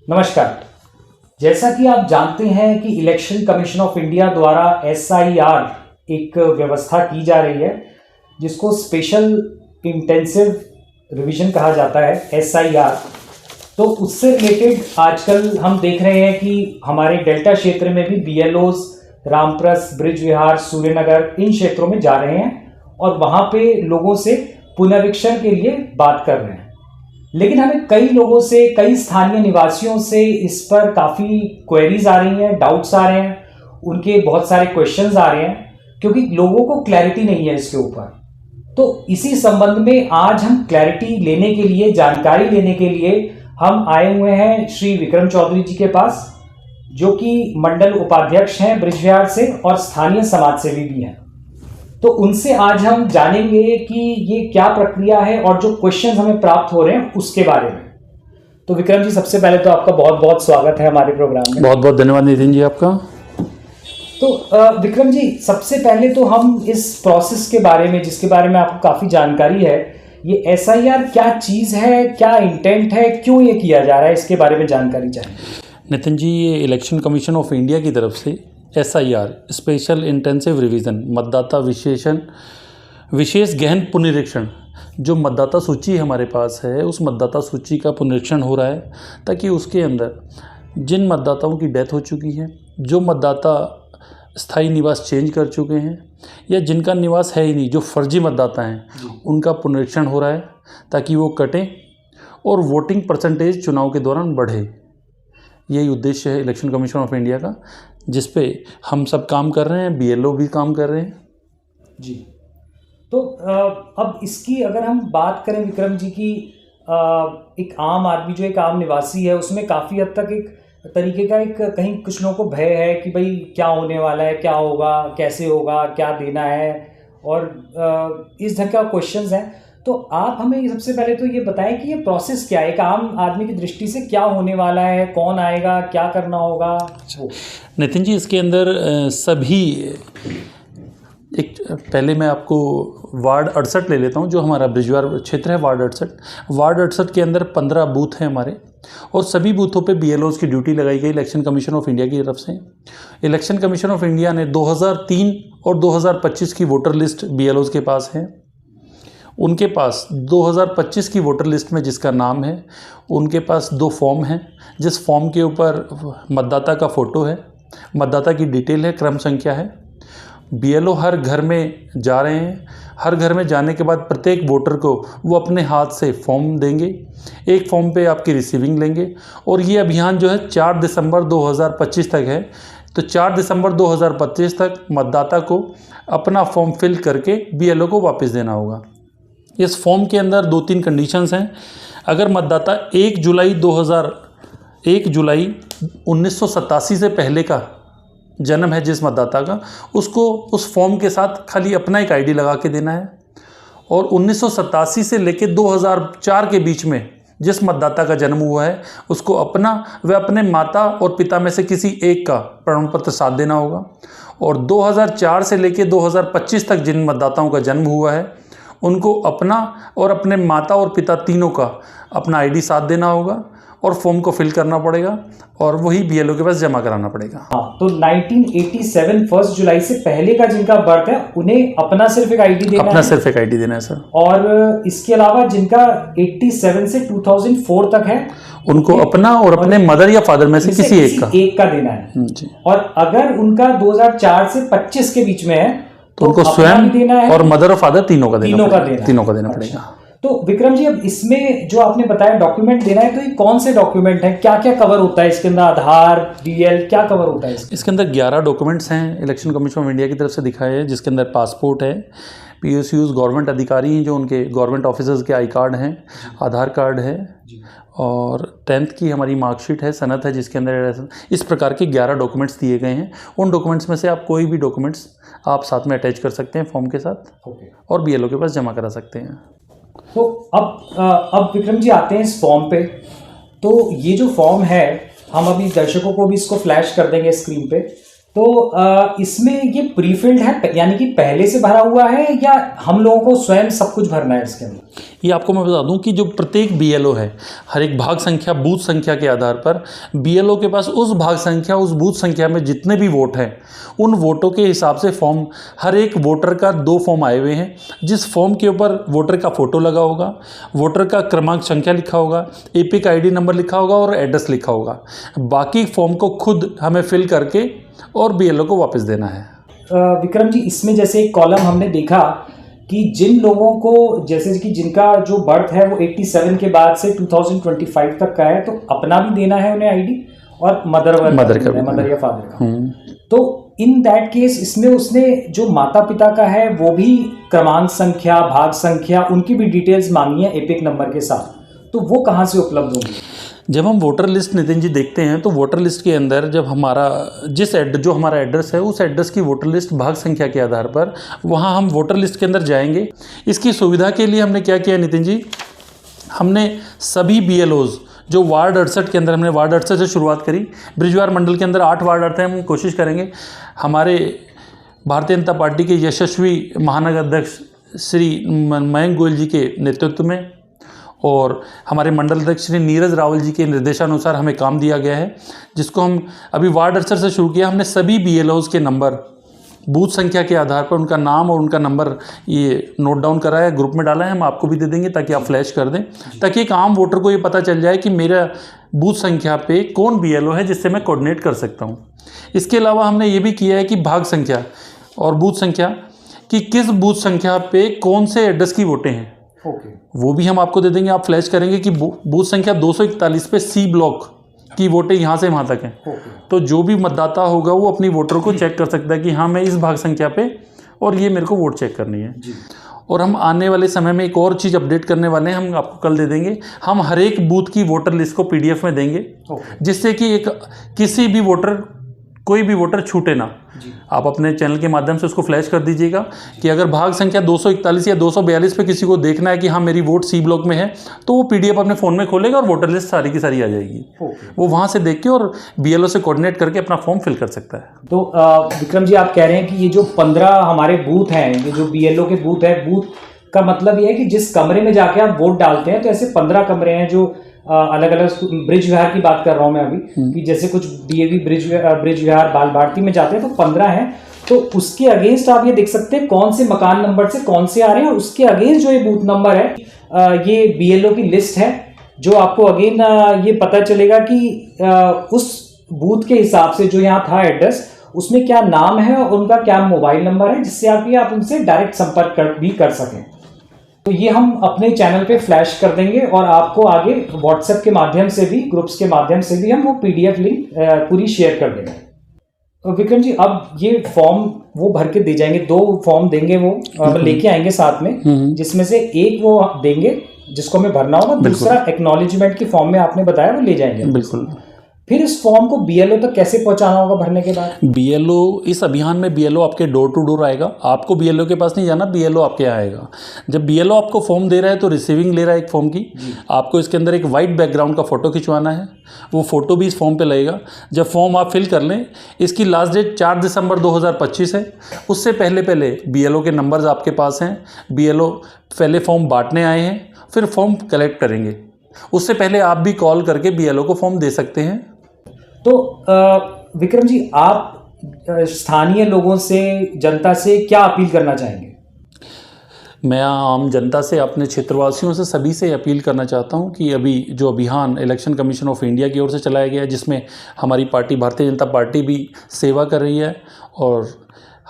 नमस्कार। जैसा कि आप जानते हैं कि इलेक्शन कमीशन ऑफ इंडिया द्वारा SIR एक व्यवस्था की जा रही है जिसको स्पेशल इंटेंसिव रिवीजन कहा जाता है SIR। तो उससे रिलेटेड आजकल हम देख रहे हैं कि हमारे डेल्टा क्षेत्र में भी BLOs रामप्रस, ब्रिज विहार, सूर्यनगर इन क्षेत्रों में जा रहे हैं और वहाँ पे लोगों से पुनरीक्षण के लिए बात कर रहे हैं। लेकिन हमें कई लोगों से, कई स्थानीय निवासियों से इस पर काफ़ी क्वेरीज आ रही हैं, डाउट्स आ रहे हैं, उनके बहुत सारे क्वेश्चंस आ रहे हैं क्योंकि लोगों को क्लैरिटी नहीं है इसके ऊपर। तो इसी संबंध में आज हम क्लैरिटी लेने के लिए, जानकारी लेने के लिए हम आए हुए हैं श्री विक्रम चौधरी जी के पास, जो कि मंडल उपाध्यक्ष हैं ब्रिज विहार से और स्थानीय समाज सेवी भी हैं। तो उनसे आज हम जानेंगे कि ये क्या प्रक्रिया है और जो क्वेश्चंस हमें प्राप्त हो रहे हैं उसके बारे में। तो विक्रम जी, सबसे पहले तो आपका बहुत बहुत स्वागत है हमारे प्रोग्राम में। बहुत बहुत धन्यवाद नितिन जी आपका। तो विक्रम जी, सबसे पहले तो हम इस प्रोसेस के बारे में, जिसके बारे में आपको काफ़ी जानकारी है, ये SIR क्या चीज़ है, क्या इंटेंट है, क्यों ये किया जा रहा है, इसके बारे में जानकारी चाहिए। नितिन जी, ये इलेक्शन कमीशन ऑफ इंडिया की तरफ से SIR स्पेशल इंटेंसिव रिवीजन मतदाता विशेष गहन पुनरीक्षण, जो मतदाता सूची हमारे पास है उस मतदाता सूची का पुनरीक्षण हो रहा है ताकि उसके अंदर जिन मतदाताओं की डेथ हो चुकी है, जो मतदाता स्थायी निवास चेंज कर चुके हैं या जिनका निवास है ही नहीं, जो फर्जी मतदाता हैं, उनका पुनरीक्षण हो रहा है ताकि वो कटें और वोटिंग परसेंटेज चुनाव के दौरान बढ़े। यही उद्देश्य है इलेक्शन कमीशन ऑफ इंडिया का, जिस पे हम सब काम कर रहे हैं, BLO भी काम कर रहे हैं जी। तो अब इसकी अगर हम बात करें विक्रम जी की, एक आम आदमी, जो एक आम निवासी है, उसमें काफ़ी हद तक एक तरीके का एक कहीं कुछ लोगों को भय है कि भाई क्या होने वाला है, क्या होगा, कैसे होगा, क्या देना है, और इस ढंग का क्वेश्चंस हैं। तो आप हमें सबसे पहले तो ये बताएं कि ये प्रोसेस क्या है, एक आम आदमी की दृष्टि से क्या होने वाला है, कौन आएगा, क्या करना होगा। नितिन जी, इसके अंदर सभी पहले मैं आपको वार्ड 68 ले लेता हूं, जो हमारा ब्रिजवार क्षेत्र है, वार्ड 68 के अंदर 15 बूथ हैं हमारे, और सभी बूथों पे BLOs की ड्यूटी लगाई गई इलेक्शन कमीशन ऑफ इंडिया की तरफ से। इलेक्शन कमीशन ऑफ इंडिया ने 2003 और 2025 की वोटर लिस्ट BLOs के पास है। उनके पास 2025 की वोटर लिस्ट में जिसका नाम है, उनके पास 2 फॉर्म हैं, जिस फॉर्म के ऊपर मतदाता का फ़ोटो है, मतदाता की डिटेल है, क्रम संख्या है। BLO हर घर में जा रहे हैं। हर घर में जाने के बाद प्रत्येक वोटर को वो अपने हाथ से फॉर्म देंगे, एक फॉर्म पे आपकी रिसीविंग लेंगे, और ये अभियान जो है 4 दिसंबर 2025 तक है। तो 4 दिसंबर 2025 तक मतदाता को अपना फॉर्म फिल करके BLO को वापस देना होगा। इस फॉर्म के अंदर 2-3 कंडीशंस हैं। अगर मतदाता 1 जुलाई 1987 से पहले का जन्म है जिस मतदाता का, उसको उस फॉर्म के साथ खाली अपना एक ID लगा के देना है। और 1987 से लेकर 2004 के बीच में जिस मतदाता का जन्म हुआ है, उसको अपना व अपने माता और पिता में से किसी एक का प्रमाण पत्र साथ देना होगा। और 2004 से लेकर 2025 तक जिन मतदाताओं का जन्म हुआ है, उनको अपना और अपने माता और पिता तीनों का अपना ID साथ देना होगा और फॉर्म को फिल करना पड़ेगा और वही BLO के पास जमा कराना पड़ेगा। हाँ, तो 1987 1 जुलाई से पहले का जिनका बर्थ है, उन्हें अपना सिर्फ एक ID देना है। अपना सिर्फ एक ID देना है सर। और इसके अलावा जिनका 87 से 2004 तक है, उनको अपना और अपने मदर या फादर में से किसी एक का देना है जी। और अगर उनका 2004 से 25 के बीच में है तो उनको स्वयं देना है और मदर और फादर तीनों का देना अच्छा। पड़ेगा। तो विक्रम जी, अब इसमें जो आपने बताया डॉक्यूमेंट देना है, तो ये कौन से डॉक्यूमेंट हैं, क्या क्या कवर होता है इसके अंदर, आधार, DL, क्या कवर होता है इसके अंदर 11 डॉक्यूमेंट्स हैं इलेक्शन कमीशन ऑफ इंडिया की तरफ से दिखाए हैं, जिसके अंदर पासपोर्ट है, PSUs गवर्नमेंट अधिकारी हैं जो उनके गवर्नमेंट ऑफिसर्स के आई कार्ड हैं, आधार कार्ड है, और 10th की हमारी मार्कशीट है, सनद है, जिसके अंदर इस प्रकार के 11 डॉक्यूमेंट्स दिए गए हैं। उन डॉक्यूमेंट्स में से आप कोई भी डॉक्यूमेंट्स आप साथ में अटैच कर सकते हैं फॉर्म के साथ और BLO के पास जमा करा सकते हैं। तो अब विक्रम जी आते हैं इस फॉर्म पे। तो ये जो फॉर्म है, हम अभी दर्शकों को भी इसको फ्लैश कर देंगे स्क्रीन पे। तो इसमें ये प्रीफिल्ड है, यानी कि पहले से भरा हुआ है, या हम लोगों को स्वयं सब कुछ भरना है इसके अंदर? ये आपको मैं बता दूं कि जो प्रत्येक बीएलओ है, हर एक भाग संख्या, बूथ संख्या के आधार पर बीएलओ के पास उस भाग संख्या, उस बूथ संख्या में जितने भी वोट हैं, उन वोटों के हिसाब से फॉर्म, हर एक वोटर का 2 फॉर्म आए हुए हैं, जिस फॉर्म के ऊपर वोटर का फोटो लगा होगा, वोटर का क्रमांक संख्या लिखा होगा, एपिक आईडी नंबर लिखा होगा और एड्रेस लिखा होगा। बाकी फॉर्म को खुद हमें फिल करके और बीएलओ को वापस देना है। विक्रम जी, इसमें जैसे एक कॉलम हमने देखा कि जिन लोगों को, जैसे कि जिनका जो बर्थ है वो 87 के बाद से 2025 तक का है, तो अपना भी देना है उन्हें आईडी, और मदर या फादर का। तो इन दैट केस इसमें उसने जो माता पिता का है वो भी क्रमांक संख्या, भाग संख्या, उनकी भी डिटेल्स मांगी है एपिक नंबर के साथ, तो वो कहाँ से उपलब्ध होंगी? जब हम वोटर लिस्ट नितिन जी देखते हैं तो वोटर लिस्ट के अंदर जब हमारा जो हमारा एड्रेस है, उस एड्रेस की वोटर लिस्ट भाग संख्या के आधार पर वहाँ हम वोटर लिस्ट के अंदर जाएंगे। इसकी सुविधा के लिए हमने क्या किया नितिन जी, हमने सभी बीएलओज़ जो वार्ड 68 के अंदर, हमने वार्ड 68 से शुरुआत करी। बृजवार मंडल के अंदर 8 वार्ड आते हैं। हम कोशिश करेंगे हमारे भारतीय जनता पार्टी के यशस्वी महानगर अध्यक्ष श्री मयंक गोयल जी के नेतृत्व में और हमारे मंडल अध्यक्ष श्री नीरज रावल जी के निर्देशानुसार हमें काम दिया गया है, जिसको हम अभी वार्ड 68 से शुरू किया। हमने सभी बीएलओज़ के नंबर बूथ संख्या के आधार पर उनका नाम और उनका नंबर ये नोट डाउन करा है, ग्रुप में डाला है। हम आपको भी दे देंगे ताकि आप फ्लैश कर दें, ताकि एक आम वोटर को ये पता चल जाए कि मेरा बूथ संख्या पे कौन बीएलओ है जिससे मैं कोऑर्डिनेट कर सकता हूँ। इसके अलावा हमने ये भी किया है कि भाग संख्या और बूथ संख्या कि किस बूथ संख्या पे कौन से एड्रेस की वोटें हैं, वो भी हम आपको दे देंगे। आप फ्लैश करेंगे कि बूथ संख्या 241 पे सी ब्लॉक की वोटें यहाँ से वहाँ तक हैं। तो जो भी मतदाता होगा वो अपनी वोटर को चेक कर सकता है कि हाँ मैं इस भाग संख्या पे और ये मेरे को वोट चेक करनी है। और हम आने वाले समय में एक और चीज़ अपडेट करने वाले हैं, हम आपको कल दे देंगे। हम हर एक बूथ की वोटर लिस्ट को पीडीएफ में देंगे, जिससे कि किसी भी वोटर, कोई भी वोटर छूटे ना। आप अपने चैनल के माध्यम से उसको फ्लैश कर दीजिएगा कि अगर भाग संख्या 241 या 242 पे किसी को देखना है कि हाँ मेरी वोट सी ब्लॉक में है, तो वो पीडीएफ अपने फ़ोन में खोलेगा और वोटर लिस्ट सारी की सारी आ जाएगी। वो वहाँ से देख के और बीएलओ से कोऑर्डिनेट करके अपना फॉर्म फिल कर सकता है। तो विक्रम जी, आप कह रहे हैं कि ये जो 15 हमारे बूथ हैं, ये जो बीएलओ के बूथ है, बूथ का मतलब ये है कि जिस कमरे में जाके आप वोट डालते हैं, तो ऐसे 15 कमरे हैं जो अलग अलग, ब्रिज विहार की बात कर रहा हूं मैं अभी, कि जैसे कुछ डीएवी ब्रिज विहार बाल भारती में जाते हैं तो 15 हैं। तो उसके अगेंस्ट आप ये देख सकते हैं कौन से मकान नंबर से कौन से आ रहे हैं, और उसके अगेंस्ट जो ये बूथ नंबर है, ये बीएलओ की लिस्ट है, जो आपको अगेन ये पता चलेगा कि उस बूथ के हिसाब से जो यहाँ था एड्रेस, उसमें क्या नाम है और उनका क्या मोबाइल नंबर है, जिससे आप उनसे डायरेक्ट संपर्क भी कर सकें। तो ये हम अपने चैनल पे फ्लैश कर देंगे और आपको आगे व्हाट्सएप के माध्यम से भी, ग्रुप्स के माध्यम से भी हम वो पीडीएफ लिंक पूरी शेयर कर देंगे। तो विक्रम जी, अब ये फॉर्म वो भर के दे जाएंगे, 2 फॉर्म देंगे वो लेके आएंगे साथ में, जिसमें से एक वो देंगे जिसको हमें भरना होगा, दूसरा एक्नॉलेजमेंट की फॉर्म में आपने बताया वो ले जाएंगे। बिल्कुल। फिर इस फॉर्म को बीएलओ तक कैसे पहुंचाना होगा भरने के बाद? बीएलओ, इस अभियान में बीएलओ आपके डोर टू डोर आएगा। आपको बीएलओ के पास नहीं जाना, बीएलओ आपके यहाँ आएगा। जब बीएलओ आपको फॉर्म दे रहा है तो रिसीविंग ले रहा है एक फॉर्म की, आपको इसके अंदर एक वाइट बैकग्राउंड का फोटो खिंचवाना है, वो फोटो भी इस फॉर्म पे लगेगा। जब फॉर्म आप फिल कर लें, इसकी लास्ट डेट 4 दिसंबर 2025 है। उससे पहले बीएलओ के नंबर्स आपके पास हैं। बीएलओ पहले फॉर्म बांटने आए हैं, फिर फॉर्म कलेक्ट करेंगे। उससे पहले आप भी कॉल करके बीएलओ को फॉर्म दे सकते हैं। तो विक्रम जी, आप स्थानीय लोगों से, जनता से क्या अपील करना चाहेंगे? मैं आम जनता से, अपने क्षेत्रवासियों से, सभी से अपील करना चाहता हूं कि अभी जो अभियान इलेक्शन कमीशन ऑफ इंडिया की ओर से चलाया गया है, जिसमें हमारी पार्टी भारतीय जनता पार्टी भी सेवा कर रही है और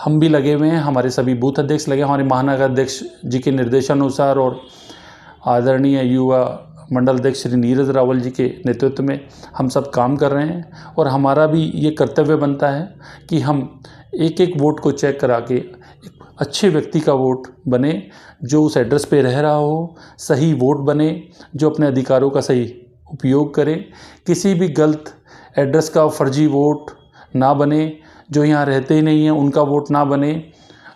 हम भी लगे हुए हैं, हमारे सभी बूथ अध्यक्ष लगे, हमारे महानगर अध्यक्ष जी के निर्देशानुसार और आदरणीय युवा मंडल अध्यक्ष श्री नीरज रावल जी के नेतृत्व में हम सब काम कर रहे हैं। और हमारा भी ये कर्तव्य बनता है कि हम एक एक वोट को चेक करा के एक अच्छे व्यक्ति का वोट बने, जो उस एड्रेस पे रह रहा हो, सही वोट बने, जो अपने अधिकारों का सही उपयोग करे। किसी भी गलत एड्रेस का फर्जी वोट ना बने, जो यहाँ रहते ही नहीं हैं उनका वोट ना बने।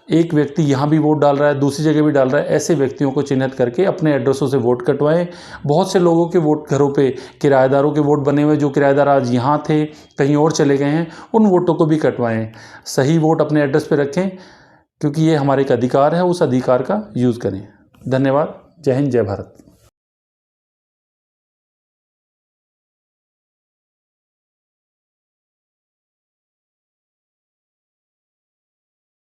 एक व्यक्ति यहाँ भी वोट डाल रहा है, दूसरी जगह भी डाल रहा है, ऐसे व्यक्तियों को चिन्हित करके अपने एड्रेसों से वोट कटवाएं। बहुत से लोगों के वोट घरों पे किराएदारों के वोट बने हुए, जो किराएदार आज यहाँ थे कहीं और चले गए हैं, उन वोटों को भी कटवाएं। सही वोट अपने एड्रेस पे रखें, क्योंकि ये हमारे एक अधिकार है, उस अधिकार का यूज़ करें। धन्यवाद। जय हिंद, जय भारत।